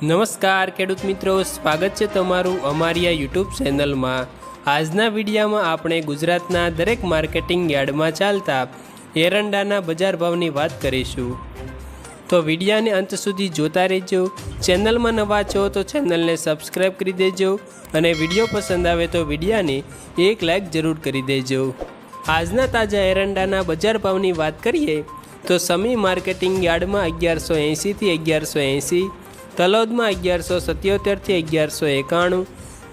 નમસ્કાર ખેડૂત મિત્રો, સ્વાગત છે તમારું અમારી આ યુટ્યુબ ચેનલમાં। આજના વિડીયોમાં આપણે ગુજરાતના દરેક માર્કેટિંગ યાર્ડમાં ચાલતા એરંડાના બજાર ભાવની વાત કરીશું, તો વિડીયોને અંત સુધી જોતા રહેજો। ચેનલમાં નવા છો તો ચેનલને સબસ્ક્રાઈબ કરી દેજો અને વિડીયો પસંદ આવે તો વિડીયોને એક લાઈક જરૂર કરી દેજો। આજના તાજા એરંડાના બજાર ભાવની વાત કરીએ તો સમી માર્કેટિંગ યાર્ડમાં 1180 થી 1180, તલોદમાં 1177 થી 1191,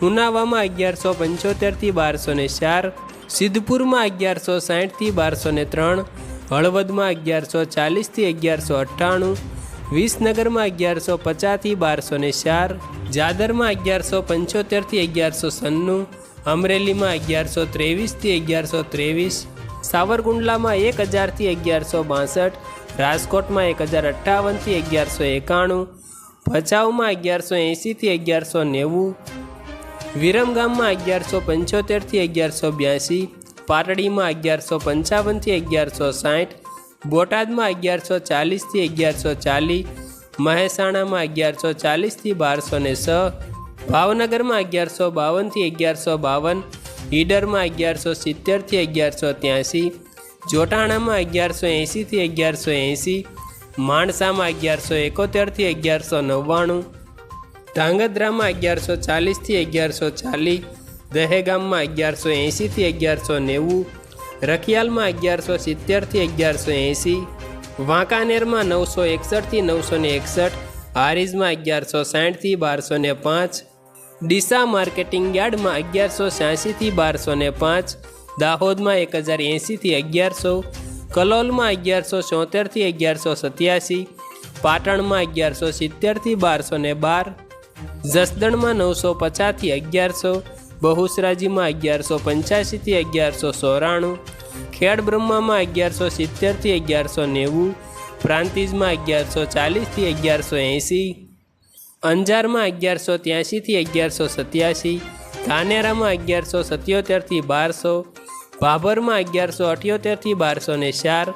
ઉનાવામાં 1175 થી 1204, સિદ્ધપુરમાં 1160 થી 1203, હળવદમાં 1140 થી 1198, વિસનગરમાં 1150 થી 1204, જાદરમાં 1175 થી 1196, અમરેલીમાં 1123 થી 1123, સાવરકુંડલામાં 1000 થી 1162, રાજકોટમાં 1058 થી 1191, ભચાઉમાં 1180 થી 1190, વિરમગામમાં 1175 થી 1182, પાટડીમાં 1155 થી 1160, બોટાદમાં 1140 થી 1140, મહેસાણામાં 1140 થી 1206, ભાવનગરમાં 1152 થી 1152, ઈડરમાં 1170 થી 1183, જોટાણામાં 1180 થી 1180, માણસામાં 1171 થી 1199, ધાંગધ્રામાં 1140 થી 1140, દહેગામમાં 1180 થી 1190, રખિયાલમાં 1170 થી 1180, વાંકાનેરમાં 961 થી 961, હારીજમાં 1160 થી 1205, ડીસા માર્કેટિંગ યાર્ડમાં 1186 થી 1205, દાહોદમાં 1080 થી 1100, કલોલમાં 1174 થી 1187, પાટણમાં 1170 થી 1212, જસદણમાં 950 થી 1100, બહુસરાજીમાં 1185 થી 1194, ખેડબ્રહ્મામાં 1170 થી 1190, પ્રાંતિજમાં 1140 થી 1180, અંજારમાં 1183 થી 1187, ધાનેરામાં 1177 થી 1200, ભાભરમાં 1178 થી 1204,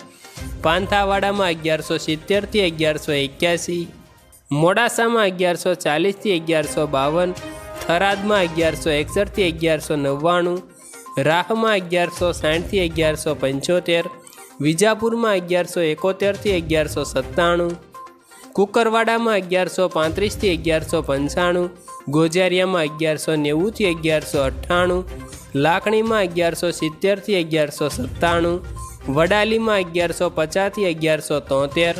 પાંથાવાડામાં 1170 થી 1181, મોડાસામાં 1140 થી 1152, થરાદમાં 1161 થી 1199, રાહમાં 1160 થી 1175, વિજાપુરમાં 1171 થી 1197, કુકરવાડામાં 1135 થી 1195, ગોજારિયામાં 1190 થી 1198, લાખણીમાં 1170 થી 1197, વડાલીમાં 1150 થી 1173,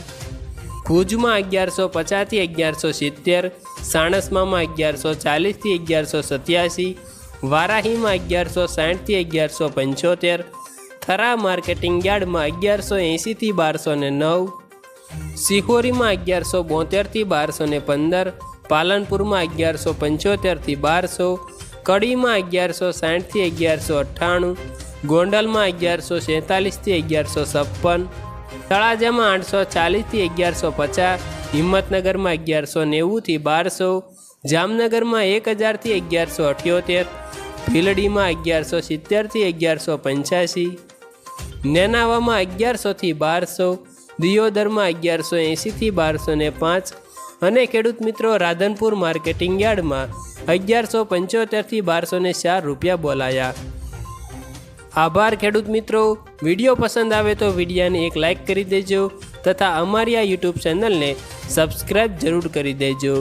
ભુજમાં 1150 થી 1170, સાણસમામાં 1140 થી 1187, વારાહીમાં 1160 થી 1175, થરા માર્કેટિંગ યાર્ડમાં 1180 થી 1209, સિહોરીમાં 1172 થી 1215, પાલનપુરમાં 1175 થી 1200, કડીમાં 1160 થી 1198, ગોંડલમાં 1146 થી 1156, તળાજામાં 840 થી 1150, હિંમતનગરમાં 1190 થી 1200, જામનગરમાં 1000 થી 1178, ભીલડીમાં 1170 થી 1185, નેનાવામાં 1100 થી 1200, દિયોદરમાં 1180 થી 1205 અને ખેડૂત મિત્રો રાધનપુર માર્કેટિંગ યાર્ડમાં 1175 થી 1204 રૂપિયા બોલાયા। આભાર ખેડૂત મિત્રો। વિડીયો પસંદ આવે તો વિડીયોને એક લાઈક કરી દેજો તથા અમારી આ યુટ્યુબ ચેનલને સબસ્ક્રાઈબ જરૂર કરી દેજો।